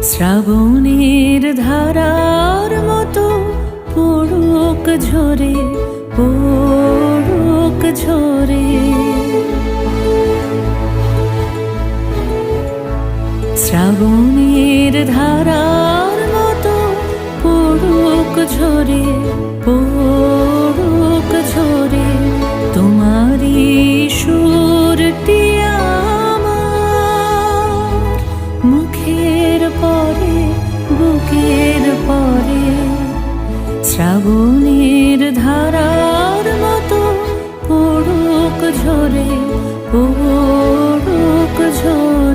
শ্রাবণের ধারার মতো পড়ুক ঝরে, পড়ুক ঝরে। শ্রাবণের ধারার মতো পড়ুক ঝরে, পড়ুক ঝরে। তোমারই সুরটি আমার মুখের পরে, বুকের পরে। শ্রাবণের ধারার মতো পড়ুক ঝরে, পড়ুক ঝরে।